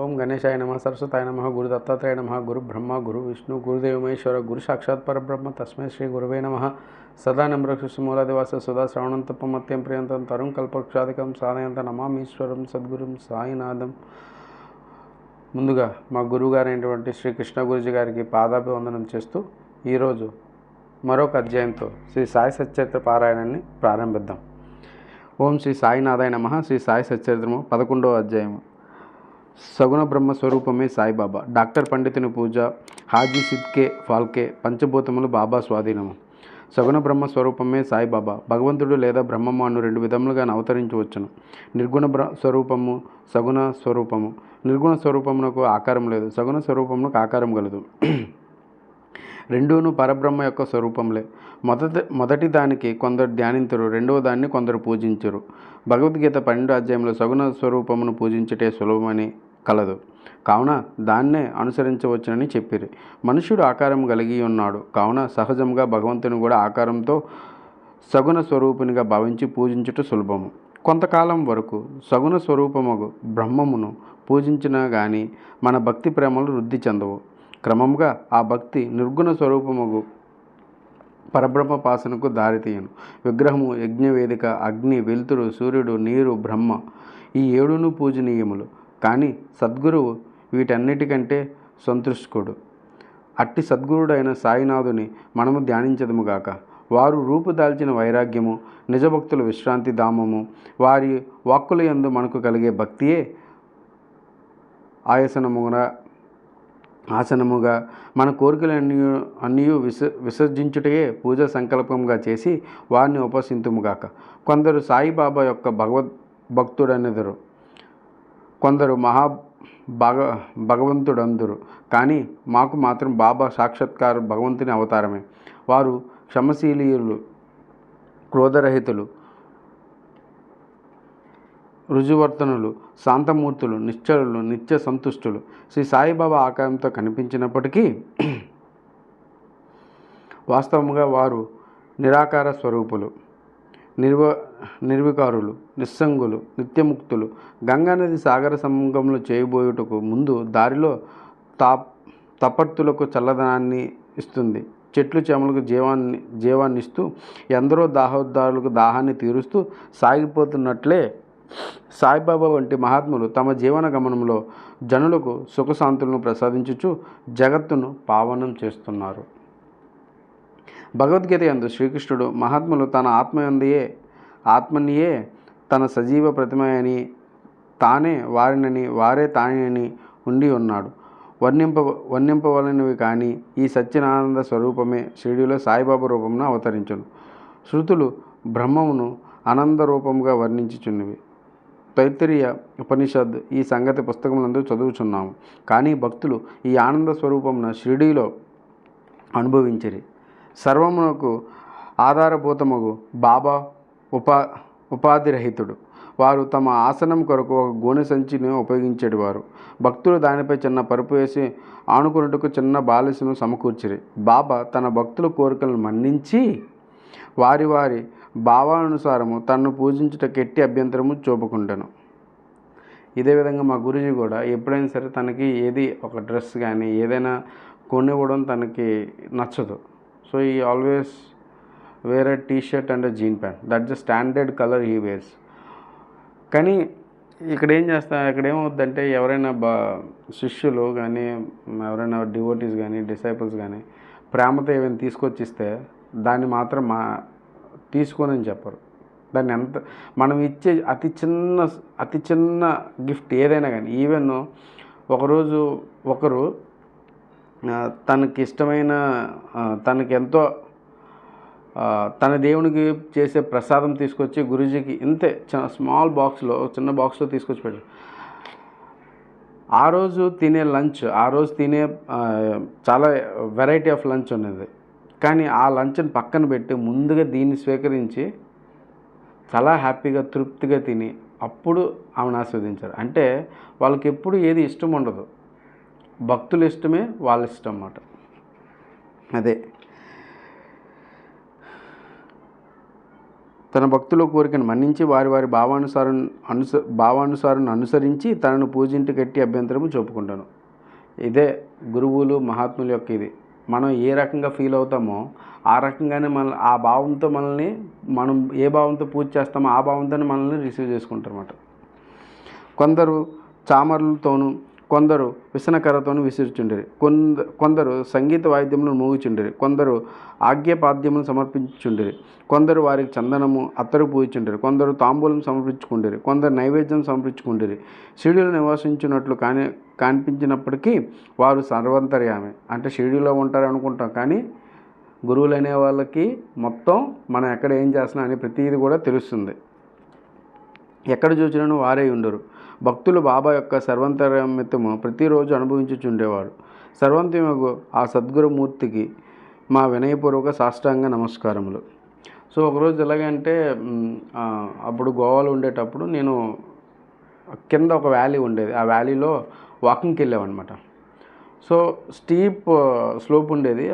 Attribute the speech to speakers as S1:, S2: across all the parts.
S1: ఓం గణేశాయ నమ సరస్వతాయ నమ గురు దత్తాత్రేయ నమ గురు బ్రహ్మ గురు విష్ణు గురుదేవ మహేశ్వర గురు సాక్షాత్ పరబ్రహ్మ తస్మై శ్రీ గురువే నమ సదా నమ్రకృష్ణమూలదివాస సుధా శ్రవణంతపమత్యం ప్రియంతం తరుం కల్పక్షాధికం సాధయంత నమామీశ్వరం సద్గురుం సాయినాథం. ముందుగా మా గురువుగారైనటువంటి శ్రీ కృష్ణ గురుజీ గారికి పాదాభివందనం చేస్తూ ఈరోజు మరొక అధ్యాయంతో శ్రీ సాయి సచ్చరిత్ర పారాయణాన్ని ప్రారంభిద్దాం. ఓం శ్రీ సాయినాథాయ నమ. శ్రీ సాయి సచ్చరిత్రము 11వ అధ్యాయము. సగుణ బ్రహ్మ స్వరూపమే సాయిబాబా. డాక్టర్ పండితుని పూజ. హాజీ సిద్కే ఫాల్కే. పంచభూతములు బాబా స్వాధీనము. సగుణ బ్రహ్మ స్వరూపమే సాయిబాబా. భగవంతుడు లేదా బ్రహ్మము అను రెండు విధములుగా అవతరించవచ్చును. నిర్గుణ స్వరూపము, సగుణ స్వరూపము. నిర్గుణ స్వరూపమునకు ఆకారం లేదు, సగుణ స్వరూపమునకు ఆకారం కలదు. రెండూను పరబ్రహ్మ యొక్క స్వరూపంలే. మొదటి దానికి కొందరు ధ్యానించరు, రెండవ దాన్ని కొందరు పూజించరు. భగవద్గీత 12వ అధ్యాయంలో సగుణ స్వరూపమును పూజించటే సులభమని కలదు, కావున దాన్నే అనుసరించవచ్చునని చెప్పిరి. మనుష్యుడు ఆకారం కలిగి ఉన్నాడు, కావున సహజంగా భగవంతుని కూడా ఆకారంతో సగుణ స్వరూపునిగా భావించి పూజించుట సులభము. కొంతకాలం వరకు సగుణ స్వరూపముగు బ్రహ్మమును పూజించినా కానీ మన భక్తి ప్రేమలు వృద్ధి చెందవు. క్రమంగా ఆ భక్తి నిర్గుణ స్వరూపముగు పరబ్రహ్మపాసనకు దారితీయను. విగ్రహము, యజ్ఞవేదిక, అగ్ని, వెలుతురు, సూర్యుడు, నీరు, బ్రహ్మ ఈ ఏడును పూజనీయములు. కానీ సద్గురువు వీటన్నిటికంటే సంతృష్టుడు. అట్టి సద్గురుడైన సాయినాథుని మనము ధ్యానించదముగాక. వారు రూపుదాల్చిన వైరాగ్యము, నిజభక్తుల విశ్రాంతి ధామము, వారి వాక్కుల యందు మనకు కలిగే భక్తియే ఆసనముగా మన కోరికలన్నీ విసర్జించుటయే పూజ సంకల్పంగా చేసి వారిని ఉపాసింతుముగాక. కొందరు సాయిబాబా యొక్క భక్తుడనెదరు, కొందరు భగవంతుడందురు. కానీ మాకు మాత్రం బాబా సాక్షాత్కార భగవంతుని అవతారమే. వారు క్షమశీలీయులు, క్రోధరహితులు, రుజువర్తనులు, శాంతమూర్తులు, నిశ్చలులు, నిత్య సంతుష్టులు. శ్రీ సాయిబాబా ఆకారంతో కనిపించినప్పటికీ వాస్తవముగా వారు నిరాకార స్వరూపులు, నిర్వికారులు, నిస్సంగులు, నిత్యముక్తులు. గంగానది సాగర సంగములు చేయబోయుటకు ముందు దారిలో తపత్తులకు చల్లదనాన్ని ఇస్తుంది. చెట్లు చేమలకు జీవాన్నిస్తూ ఎందరో దాహోద్ధారులకు దాహాన్ని తీరుస్తూ సాగిపోతున్నట్లే సాయిబాబా వంటి మహాత్ములు తమ జీవన గమనంలో జనులకు సుఖశాంతులను ప్రసాదించుచు జగత్తును పావనం చేస్తున్నారు. భగవద్గీత యందు శ్రీకృష్ణుడు మహాత్ములు తన ఆత్మనియే తన సజీవ ప్రతిమ అని, తానే వారినని, వారే తానేనని ఉండి ఉన్నాడు. వర్ణింపవలనివి కానీ ఈ సత్యనానంద స్వరూపమే షిరిడీలో సాయిబాబా రూపమున అవతరించును. శృతులు బ్రహ్మమును ఆనంద రూపముగా వర్ణించుచున్నవి. తైత్తరీయ ఉపనిషద్ ఈ సంగతి పుస్తకములందు చదువుచున్నాము. కానీ భక్తులు ఈ ఆనంద స్వరూపమున షిరిడీలో అనుభవించిరి. సర్వమునకు ఆధారభూతముగు బాబా ఉపాధిరహితుడు. వారు తమ ఆసనం కొరకు ఒక గోనె సంచిని ఉపయోగించేవారు. భక్తులు దానిపై చిన్న పరుపు వేసి ఆనుకున్నట్టుకు చిన్న బాలిసను సమకూర్చిరి. బాబా తన భక్తుల కోరికలను మన్నించి వారి భావానుసారము తనను పూజించుటకు ఎట్టి అభ్యంతరము చూపకుండాను. ఇదే విధంగా మా గురూజీ కూడా ఎప్పుడైనా సరే తనకి ఏది ఒక డ్రెస్ కానీ ఏదైనా కొనివ్వడం తనకి నచ్చదు. So he always wear a T shirt and jean pant. That's the standard colour he wears. కానీ ఇక్కడ ఏమవుద్దంటే ఎవరైనా శిష్యులు కానీ ఎవరైనా డివోటీస్ కానీ డిసైపుల్స్ కానీ ప్రేమతో ఏమైనా తీసుకొచ్చిస్తే దాన్ని మాత్రం తీసుకోనని చెప్పరు. దాన్ని మనం ఇచ్చే అతి చిన్న గిఫ్ట్ ఏదైనా కానీ, ఈవెన్ ఒకరు తనకి ఇష్టమైన తనకి ఎంతో తన దేవునికి చేసే ప్రసాదం తీసుకొచ్చి గురూజీకి ఇంతే చిన్న బాక్స్లో తీసుకొచ్చి పెట్టారు. ఆ రోజు తినే లంచ్, చాలా వెరైటీ ఆఫ్ లంచ్ ఉన్నది. కానీ ఆ లంచ్ని పక్కన పెట్టి ముందుగా దీన్ని స్వీకరించి చాలా హ్యాపీగా తృప్తిగా తిని అప్పుడు ఆమెను ఆస్వాదించారు. అంటే వాళ్ళకి ఎప్పుడు ఏది ఇష్టం ఉండదు, భక్తుల ఇష్టమే వాళ్ళ ఇష్టం అన్నమాట. అదే తన భక్తుల కోరికను మన్నించి వారి వారి భావానుసారం అనుసరించి తనను పూజింటి గట్టి అభ్యంతరము చూపుకుంటాను. ఇదే గురువులు మహాత్ముల యొక్క ఇది. మనం ఏ రకంగా ఫీల్ అవుతామో ఆ రకంగానే ఆ భావంతో మనం ఏ భావంతో పూజ చేస్తామో ఆ భావంతోనే మనల్ని రిసీవ్ చేసుకుంటారు అన్నమాట. కొందరు చామరులతోనూ కొందరు విసనకర్రతోనూ విసిరుచుండిరి, కొందరు సంగీత వాయిద్యములను మోగుచుండిరి, కొందరు ఆజ్ఞపాద్యములను సమర్పించుచుండిరి, కొందరు వారికి చందనము అత్తరు పూజిచుండిరి, కొందరు తాంబూలం సమర్పించుకుండిరి, కొందరు నైవేద్యం సమర్పించుకుండిరి. షిరిడీలో నివసించినట్లు కనిపించినప్పటికీ వారు సర్వంతర్యామి. అంటే షిరిడీలో ఉంటారు అనుకుంటాం, కానీ గురువులు అనే వాళ్ళకి మొత్తం మనం ఎక్కడ ఏం చేస్తున్నాం అని ప్రతిదీ కూడా తెలుస్తుంది. ఎక్కడ చూసినను వారే ఉండరు. భక్తులు బాబా యొక్క సర్వంతర్యమితము ప్రతిరోజు అనుభవించుచుండేవారు. సర్వంతమగు ఆ సద్గురుమూర్తికి మా వినయపూర్వక సాష్టాంగ నమస్కారములు. సో ఒకరోజు ఎలాగంటే అప్పుడు గోవాలో ఉండేటప్పుడు నేను కింద ఒక వ్యాలీ ఉండేది, ఆ వ్యాలీలో వాకింగ్కి వెళ్ళామన్నమాట. సో స్టీప్ స్లోప్ ఉండేది.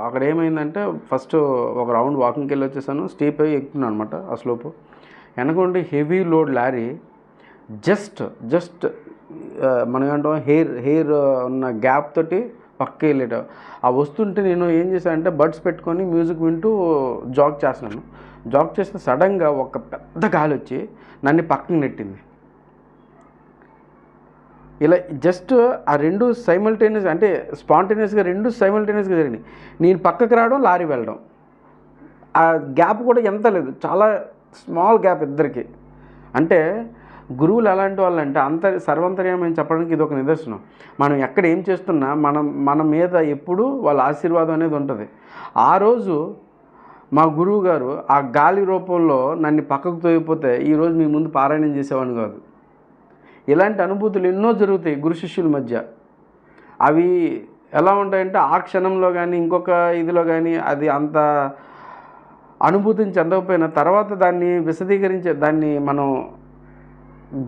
S1: అక్కడ ఏమైందంటే ఫస్ట్ ఒక రౌండ్ వాకింగ్కి వెళ్ళి వచ్చేసాను, స్టీప్ అయ్యి ఎక్కుతున్నాను అనమాట ఆ స్లోపు. వెనకుండి హెవీ లోడ్ లారీ జస్ట్ మనం ఏమంటాం హెయిర్ ఉన్న గ్యాప్ తోటి పక్క వెళ్ళేట ఆ వస్తుంటే నేను ఏం చేశానంటే బడ్స్ పెట్టుకొని మ్యూజిక్ వింటూ జాగ్ చేస్తున్నాను. జాగ్ చేస్తే సడన్గా ఒక పెద్ద గాలి వచ్చి నన్ను పక్కకి నెట్టింది. ఇలా జస్ట్ ఆ రెండు సైమల్టేనియస్ అంటే స్పాంటేనియస్గా రెండు సైమల్టేనియస్గా జరిగినాయి. నేను పక్కకి రావడం, లారీ వెళ్ళడం, ఆ గ్యాప్ కూడా ఎంత లేదు, చాలా స్మాల్ గ్యాప్ ఇద్దరికి. అంటే గురువులు ఎలాంటి వాళ్ళు అంటే సర్వంతర్యామని చెప్పడానికి ఇది ఒక నిదర్శనం. మనం ఎక్కడ ఏం చేస్తున్నా మన మీద ఎప్పుడు వాళ్ళ ఆశీర్వాదం అనేది ఉంటుంది. ఆ రోజు మా గురువు గారు ఆ గాలి రూపంలో నన్ను పక్కకు తోయిపోతే ఈరోజు మీ ముందు పారాయణం చేసేవాడిని కాదు. ఇలాంటి అనుభూతులు ఎన్నో జరుగుతాయి గురు శిష్యుల మధ్య. అవి ఎలా ఉంటాయంటే ఆ క్షణంలో కానీ ఇంకొక ఇదిలో కానీ అది అంత అనుభూతిని చెందకపోయినా తర్వాత దాన్ని మనం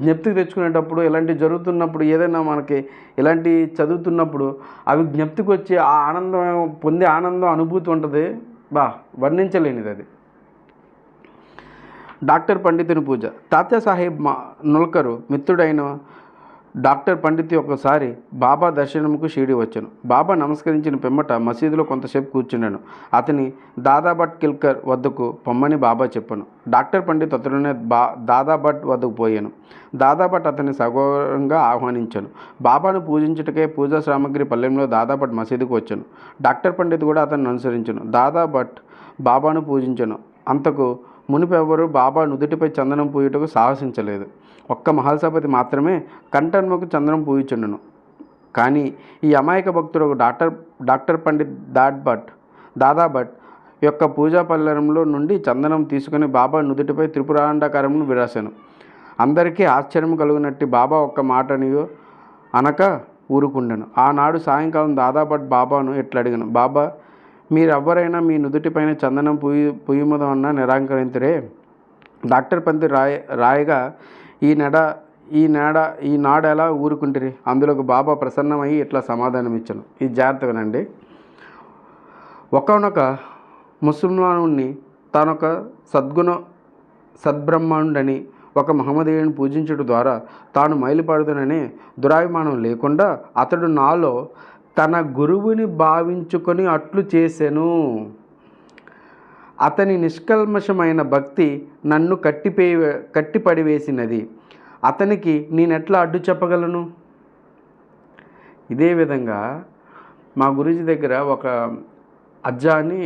S1: జ్ఞప్తికి తెచ్చుకునేటప్పుడు, ఇలాంటివి జరుగుతున్నప్పుడు, ఏదైనా మనకి ఇలాంటి చదువుతున్నప్పుడు అవి జ్ఞప్తికి వచ్చి ఆ పొందే ఆనందం అనుభూతి ఉంటుంది, వర్ణించలేనిది అది. డాక్టర్ పండితుని పూజ. తాత్యా సాహెబ్ నుల్కరు మిత్రుడైన డాక్టర్ పండిత్ ఒకసారి బాబా దర్శనముకు షిరిడి వచ్చాను. బాబా నమస్కరించిన పిమ్మట మసీదులో కొంతసేపు కూర్చున్నాను. అతని దాదాభట్ కిల్కర్ వద్దకు పొమ్మని బాబా చెప్పాను. డాక్టర్ పండిత్ అతడునే దాదాభట్ వద్దకు పోయాను. దాదాభట్ అతన్ని సగౌరవంగా ఆహ్వానించాను. బాబాను పూజించుటకే పూజా సామాగ్రి పల్లెంలో దాదాభట్ మసీదుకు వచ్చాను. డాక్టర్ పండిత్ కూడా అతన్ని అనుసరించాను. దాదాభట్ బాబాను పూజించాను. అంతకు మునిపెవ్వరూ బాబా నుదుటిపై చందనం పూయుటకు సాహసించలేదు. ఒక్క మహల్సపతి మాత్రమే కంఠన్మకు చందనం పూయించుండును. కానీ ఈ అమాయక భక్తుడు డాక్టర్ పండిత్ దాదాభట్ యొక్క పూజా పల్లెంలో నుండి చందనం తీసుకుని బాబా నుదుటిపై త్రిపురాండకారమును విరాశాను. అందరికీ ఆశ్చర్యం కలుగునట్టి బాబా ఒక్క మాటనియో అనక ఊరుకుండెను. ఆనాడు సాయంకాలం దాదాభట్ బాబాను ఎట్లా అడిగాను, బాబా, మీరెవ్వరైనా మీ నుదుటిపైన చందనం పూయముదమన్నా నిరాకరించరే? డాక్టర్ పండిత్ రాయగా ఈనాడు ఎలా ఊరుకుంటారు? అందులోకి బాబా ప్రసన్నమయ్యి ఇట్లా సమాధానం ఇచ్చాను. ఈ జాగ్రత్త వినండి. ఒకనొక ముసల్మానుని తానొక సద్బ్రహ్మాండని ఒక మహమ్మదీయుని పూజించడం ద్వారా తాను మైలుపడుతుననే దురాభిమానం లేకుండా అతడు నాలో తన గురువుని భావించుకొని అట్లు చేసెను. అతని నిష్కల్మషమైన భక్తి నన్ను కట్టిపడివేసినది. అతనికి నేనెట్లా అడ్డు చెప్పగలను? ఇదే విధంగా మా గురుజీ దగ్గర ఒక అజ్జా అని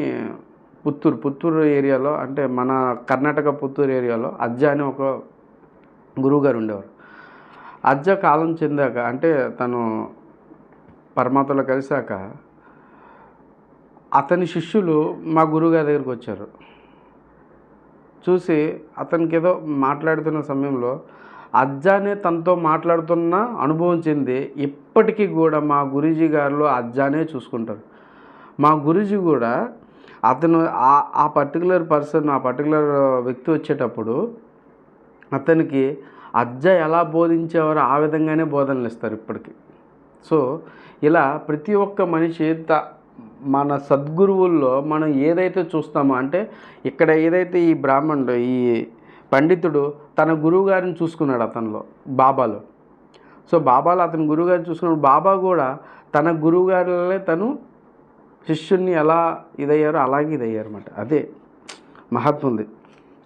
S1: పుత్తూరు ఏరియాలో, అంటే మన కర్ణాటక పుత్తూరు ఏరియాలో అజ్జా అని ఒక గురువుగారు ఉండేవారు. అజ్జా కాలం చెందాక, అంటే తను పరమాత్మలో కలిశాక అతని శిష్యులు మా గురువుగారి దగ్గరికి వచ్చారు. చూసి అతనికి ఏదో మాట్లాడుతున్న సమయంలో అజ్జానే తనతో మాట్లాడుతున్న అనుభవం చెంది ఇప్పటికీ కూడా మా గురూజీ గారిలో అజ్జానే చూసుకుంటారు. మా గురూజీ కూడా అతను ఆ పర్టికులర్ వ్యక్తి వచ్చేటప్పుడు అతనికి అజ్జా ఎలా బోధించేవారో ఆ విధంగానే బోధనలు ఇస్తారు ఇప్పటికీ. సో ఇలా ప్రతి ఒక్క మనిషి మన సద్గురువుల్లో మనం ఏదైతే చూస్తామో, అంటే ఇక్కడ ఏదైతే ఈ బ్రాహ్మణుడు, ఈ పండితుడు తన గురువుగారిని చూసుకున్నాడు అతనిలో, బాబాలో. సో బాబాలో అతని గురువుగారిని చూసుకున్నాడు. బాబా కూడా తన గురువుగారిలో తను శిష్యుణ్ణి ఎలా ఇదయ్యారో అలాగే ఇదయ్యారు అన్నమాట. అదే మహాత్ముంది.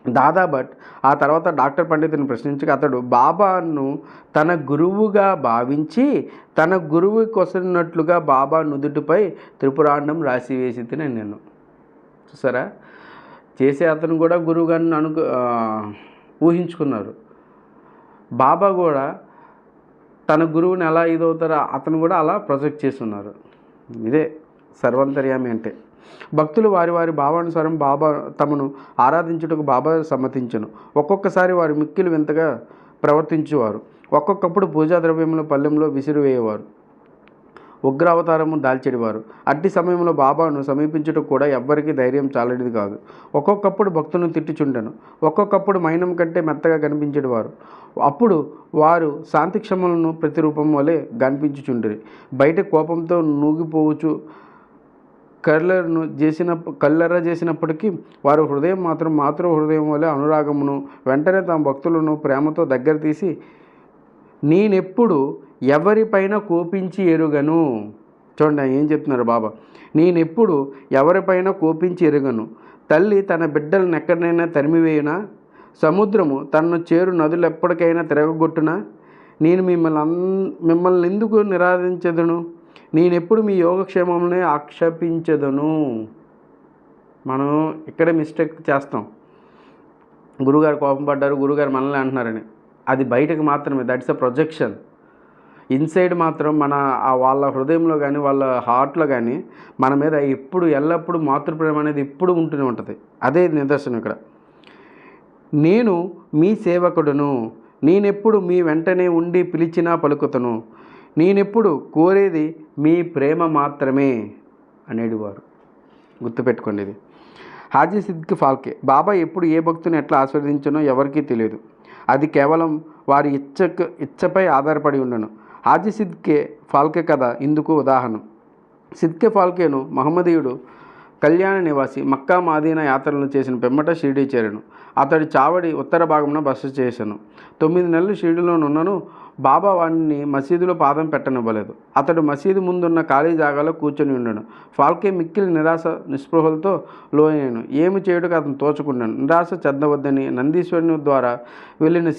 S1: దాదా భట్ ఆ తర్వాత డాక్టర్ పండితుని ప్రశ్నించగా అతడు బాబాను తన గురువుగా భావించి తన గురువు కొసరినట్లుగా బాబా నుదుటిపై త్రిపురాండం రాసి వేసి తిని నేను. చూసారా, చేసే అతను కూడా గురువుగారిని ఊహించుకున్నారు. బాబా కూడా తన గురువుని ఎలా ఇదవుతారో అతను కూడా అలా ప్రొజెక్ట్ చేస్తున్నారు. ఇదే సర్వంతర్యామి అంటే. భక్తులు వారి వారి భావానుసారం బాబా తమను ఆరాధించుటకు బాబా సమ్మతించను. ఒక్కొక్కసారి వారు మిక్కిలు వింతగా ప్రవర్తించేవారు. ఒక్కొక్కప్పుడు పూజా ద్రవ్యముల పల్లెంలో విసిరివేయేవారు. ఉగ్రావతారము దాల్చెడివారు. అట్టి సమయంలో బాబాను సమీపించుటకు కూడా ఎవ్వరికీ ధైర్యం చాలడిది కాదు. ఒక్కొక్కప్పుడు భక్తులను తిట్టిచుండెను. ఒక్కొక్కప్పుడు మైనం కంటే మెత్తగా కనిపించేవారు. అప్పుడు వారు శాంతిక్షమలను ప్రతిరూపం వలె కనిపించుచుండిరి. బయట కోపంతో నూగిపోవచ్చు కల్లెర్ర చేసినప్పటికీ వారు హృదయం మాత్రం మాతృ హృదయం వలె అనురాగమును వెంటనే తమ భక్తులను ప్రేమతో దగ్గర తీసి నేనెప్పుడు ఎవరిపైన కోపించి ఎరుగను. చూడండి ఏం చెప్తున్నారు బాబా. నేనెప్పుడు ఎవరిపైన కోపించి ఎరుగను. తల్లి తన బిడ్డలను ఎక్కడైనా తరిమివేయునా, సముద్రము తనను చేరు నదులు ఎప్పటికైనా తిరగగొట్టునా, నేను మిమ్మల్ని ఎందుకు నిరాధించదును. నేనెప్పుడు మీ యోగక్షేమంలోనే ఆక్షేపించదును. మనం ఇక్కడే మిస్టేక్ చేస్తాం. గురుగారు కోపం పడ్డారు, గురుగారు మనల్ని అంటున్నారని. అది బయటకు మాత్రమే, దట్స్ అ ప్రొజెక్షన్. ఇన్సైడ్ మాత్రం మన వాళ్ళ హృదయంలో కానీ వాళ్ళ హార్ట్లో కానీ మన మీద ఎప్పుడు ఎల్లప్పుడూ మాతృప్రేమ అనేది ఎప్పుడు ఉంటూనే ఉంటుంది. అదే నిదర్శనం ఇక్కడ. నేను మీ సేవకుడును, నేనెప్పుడు మీ వెంటనే ఉండి పిలిచినా పలుకుతను, నేనెప్పుడు కోరేది మీ ప్రేమ మాత్రమే అనేటివారు. గుర్తుపెట్టుకోండి ఇది. హాజీ సిద్దిక్ ఫాల్కే. బాబా ఎప్పుడు ఏ భక్తుని ఎట్లా ఆస్వాదించనో ఎవరికీ తెలియదు. అది కేవలం వారి ఇచ్చపై ఆధారపడి ఉండను. హాజీ సిద్దికే ఫాల్కే కథ ఇందుకు ఉదాహరణ. సిద్దికే ఫాల్కేను మహమ్మదీయుడు కళ్యాణ నివాసి మక్కా మాదీనా యాత్రలను చేసిన పిమ్మట షిరిడీ చేరాను. అతడి చావడి ఉత్తర భాగంలో బస చేశాను. 9 నెలలు షిరిడీలో నున్నను. బాబా వాడిని మసీదులో పాదం పెట్టనివ్వలేదు. అతడు మసీదు ముందున్న ఖాళీ జాగాలో కూర్చొని ఉన్నాడు. ఫాల్కే మిక్కిలి నిరాశ నిస్పృహలతో లోయను. ఏమి చేయుటకు అతను తోచుకున్నాను. నిరాశ చెందవద్దని నందీశ్వరుని ద్వారా వెళ్ళిన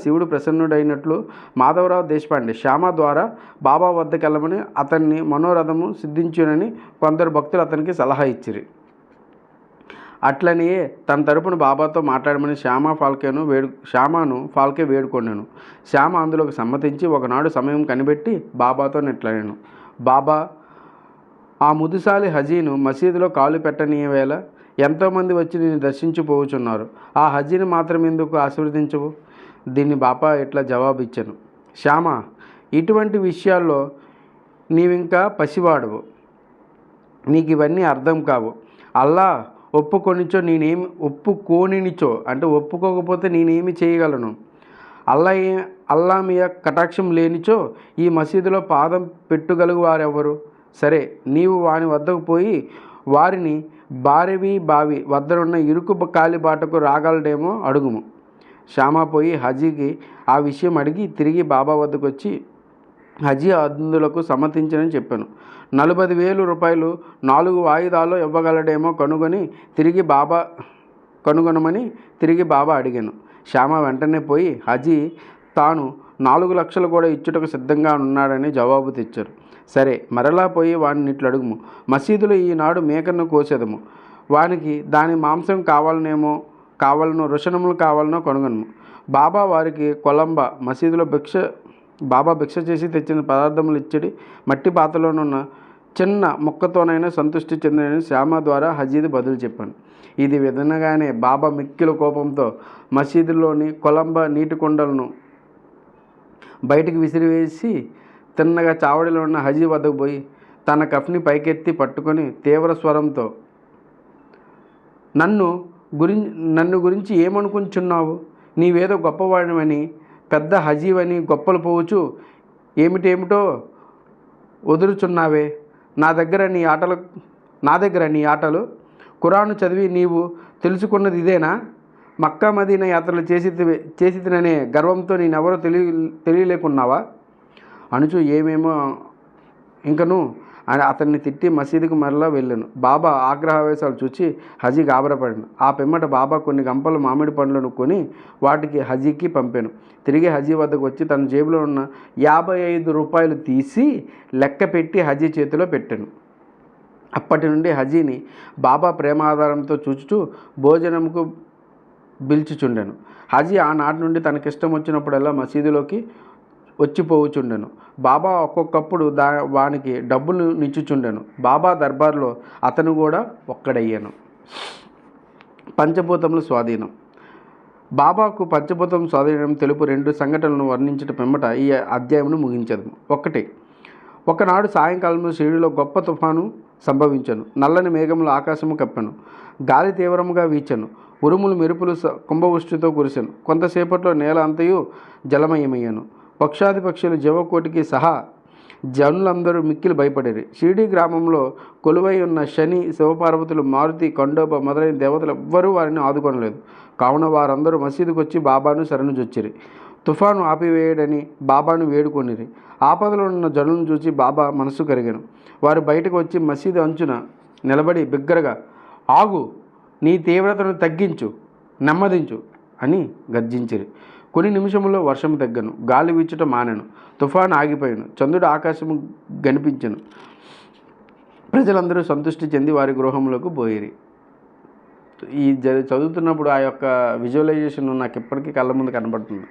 S1: శివుడు ప్రసన్నుడైనట్లు మాధవరావు దేశపాండే శ్యామ ద్వారా బాబా వద్దకు వెళ్ళమని అతన్ని మనోరథము సిద్ధించునని కొందరు భక్తులు అతనికి సలహా ఇచ్చిరి. అట్లనే తన తరపున బాబాతో మాట్లాడమని శ్యామను ఫాల్కే వేడుకొన్నాను. శ్యామ అందులోకి సమ్మతించి ఒకనాడు సమయం కనిపెట్టి బాబాతో నెట్లనేను. బాబా, ఆ ముదుసాలి హజీను మసీదులో కాలు పెట్టనీయ వేళ ఎంతోమంది వచ్చి నేను దర్శించిపోవచ్చున్నారు. ఆ హజీని మాత్రం ఎందుకు ఆశీర్వదించవు? దీన్ని బాబా ఇట్లా జవాబు ఇచ్చాను. శ్యామ, ఇటువంటి విషయాల్లో నీవింకా పసివాడవు, నీకు ఇవన్నీ అర్థం కావు. అల్లా ఒప్పుకోనిచో అంటే ఒప్పుకోకపోతే నేనేమి చేయగలను? అల్లా మీ కటాక్షం లేనిచో ఈ మసీదులో పాదం పెట్టుగలుగు వారెవరు? సరే, నీవు వాని వద్దకు పోయి వారిని బావి వద్దనున్న ఇరుకు కాలిబాటకు రాగలడేమో అడుగుము. శ్యామ పోయి హజీకి ఆ విషయం అడిగి తిరిగి బాబా వద్దకు వచ్చి హజీ అందులకు సమ్మతించనని చెప్పాను. 40,000 రూపాయలు 4 వాయిదాల్లో ఇవ్వగలడేమో కనుగొనమని తిరిగి బాబా అడిగాను. శ్యామ వెంటనే పోయి హజీ తాను 4 లక్షలు కూడా ఇచ్చుటకు సిద్ధంగా ఉన్నాడని జవాబు తెచ్చారు. సరే, మరలా పోయి వాడిని ఇట్లు అడుగుము. మసీదులో ఈనాడు మేకను కోసేదము. వానికి దాని మాంసం కావాలనో రుషణములు కావాలనో కనుగొనము. బాబా వారికి కొలంబ మసీదులో భిక్ష చేసి తెచ్చిన పదార్థములు ఇచ్చడి మట్టి పాత్రలోనున్న చిన్న మొక్కతోనైనా సంతృష్టి చెందినని శ్యామ ద్వారా హజీది బదులు చెప్పాను. ఇది వినగానే బాబా మిక్కిలి కోపంతో మసీదులోని కొలంబ నీటి కుండలను బయటికి విసిరివేసి తిన్నగా చావడిలో ఉన్న హజీ వద్దకు పోయి తన కఫ్ని పైకెత్తి పట్టుకొని తీవ్ర స్వరంతో, నన్ను గురించి ఏమనుకుంటున్నావు? నీవేదో గొప్పవాడివని, పెద్ద హజీవని గొప్పలు పోవచ్చు ఏమిటేమిటో వదులుచున్నావే. నా దగ్గర నీ ఆటలు ఖురాను చదివి నీవు తెలుసుకున్నది ఇదేనా? మక్కా మదీనా యాత్రలు చేసిననే గర్వంతో నేనెవరో తెలియలేకున్నావా అనుచు ఏమేమో ఇంకను అతన్ని తిట్టి మసీదుకు మరలా వెళ్ళాను. బాబా ఆగ్రహావేశాలు చూచి హజీ గాబరపడాను. ఆ పిమ్మట బాబా కొన్ని గంపలు మామిడి పండ్లను కొని వాటికి హజీకి పంపాను. తిరిగి హజీ వద్దకు వచ్చి తన జేబులో ఉన్న 55 రూపాయలు తీసి లెక్క పెట్టి హజీ చేతిలో పెట్టాను. అప్పటి నుండి హజీని బాబా ప్రేమాధారంతో చూచుచూ భోజనంకు పిలిచిచుండెను. హజీ ఆనాటి నుండి తనకిష్టం వచ్చినప్పుడల్లా మసీదులోకి వచ్చిపోవుచుండెను. బాబా ఒక్కొక్కప్పుడు వానికి డబ్బులు నిచ్చుచుండెను. బాబా దర్బార్లో అతను కూడా ఒక్కడయ్యాను. పంచభూతముల స్వాధీనం. బాబాకు పంచభూతం స్వాధీనం తెలుపు 2 సంఘటనలను వర్ణించడం పిమ్మట ఈ అధ్యాయమును ముగించదు. 1. ఒకనాడు సాయంకాలంలో షిరిడీలో గొప్ప తుఫాను సంభవించను. నల్లని మేఘములు ఆకాశము కప్పెను. గాలి తీవ్రముగా వీచెను. ఉరుములు మెరుపులు కుంభవృష్టితో కురిసెను. కొంతసేపట్లో నేల అంతయు జలమయమయ్యాను. పక్షాది పక్షులు జీవకోటికి సహా జనులందరూ మిక్కిలి భయపడేరు. షిరిడీ గ్రామంలో కొలువై ఉన్న శని, శివపార్వతులు, మారుతి, ఖండోబ మొదలైన దేవతలు ఎవ్వరూ వారిని ఆదుకొనలేదు. కావున వారందరూ మసీదుకు వచ్చి బాబాను శరణుజొచ్చిరి. తుఫాను ఆపివేయడని బాబాను వేడుకొనిరి. ఆపదలో ఉన్న జనులను చూసి బాబా మనసు కరిగాను. వారు బయటకు వచ్చి మసీదు అంచున నిలబడి బిగ్గరగా, ఆగు, నీ తీవ్రతను తగ్గించు, నెమ్మదించు అని గర్జించిరి. కొన్ని నిమిషముల్లో వర్షం తగ్గను. గాలి వీచటం మానెను. తుఫాను ఆగిపోయాను. చంద్రుడు ఆకాశము కనిపించెను. ప్రజలందరూ సంతృష్టి చెంది వారి గృహంలోకి పోయిరి. ఈ చదువుతున్నప్పుడు ఆ యొక్క విజువలైజేషన్ నాకు ఇప్పటికీ కళ్ళ ముందు కనబడుతుంది.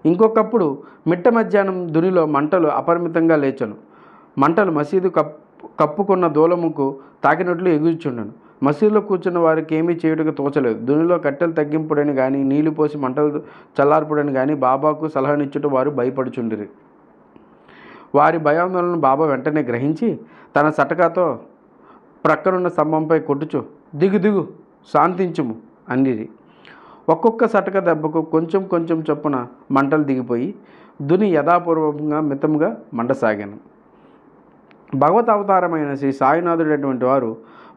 S1: ఇంకొకప్పుడు మిట్ట మధ్యాహ్నం దునిలో మంటలు అపరిమితంగా లేచను. మంటలు మసీదు కప్పుకున్న దూలముకు తాకినట్లు ఎగురుచుండెను. మసీదులో కూర్చున్న వారికి ఏమీ చేయుటకు తోచలేదు. దునిలో కట్టెలు తగ్గింపుడని కానీ, నీళ్లు పోసి మంటలు చల్లార్పుడని కానీ బాబాకు సలహానిచ్చుట వారు భయపడుచుండిరి. వారి భయాందోళనను బాబా వెంటనే గ్రహించి తన సటకాతో ప్రక్కనున్న స్తంభంపై కొట్టుచు, దిగు శాంతించుము అన్నిరి. ఒక్కొక్క సటక దెబ్బకు కొంచెం కొంచెం చొప్పున మంటలు దిగిపోయి దుని యథాపూర్వకంగా మితముగా మండసాగాను. భగవత్ అవతారమైన శ్రీ సాయినాథుడైనటువంటి వారు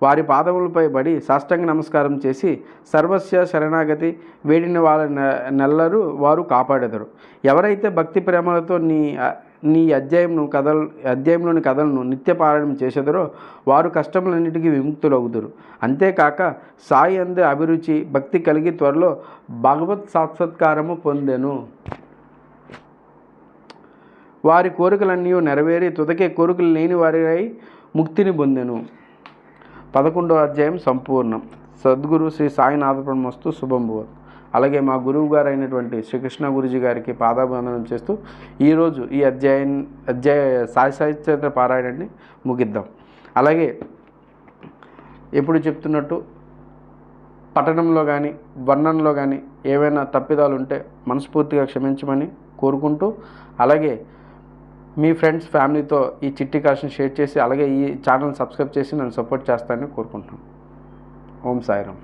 S1: వారి పాదములపై పడి సాష్టాంగ నమస్కారం చేసి సర్వస్య శరణాగతి వేడిన వాళ్ళ నెల్లరూ వారు కాపాడెదరు. ఎవరైతే భక్తి ప్రేమలతో నీ అధ్యాయంలోని కథలను నిత్యపారాయణం చేసేదరో వారు కష్టములన్నిటికీ విముక్తులవుదురు. అంతేకాక సాయి అందే అభిరుచి భక్తి కలిగి త్వరలో భగవత్ సాక్షాత్కారము పొందెను. వారి కోరికలన్నీ నెరవేరి తుదకే కోరికలు లేని వారిపై ముక్తిని పొందెను. 11వ అధ్యాయం సంపూర్ణం. సద్గురు శ్రీ సాయినాథప్రణమస్తు. శుభంభూవత్. అలాగే మా గురువు గారు అయినటువంటి శ్రీకృష్ణ గురుజీ గారికి పాదాభివందనం చేస్తూ ఈరోజు ఈ సాయి సాహిత్య పారాయణాన్ని ముగిద్దాం. అలాగే ఎప్పుడు చెప్తున్నట్టు పఠనంలో కానీ వర్ణనలో కానీ ఏవైనా తప్పిదాలు ఉంటే మనస్ఫూర్తిగా క్షమించమని కోరుకుంటూ, అలాగే మీ ఫ్రెండ్స్ ఫ్యామిలీతో ఈ చిట్టి కాషన్ షేర్ చేసి అలాగే ఈ ఛానల్ సబ్స్క్రైబ్ చేసి నన్ను సపోర్ట్ చేస్తారని కోరుకుంటున్నాను. ఓం సాయిరామ్.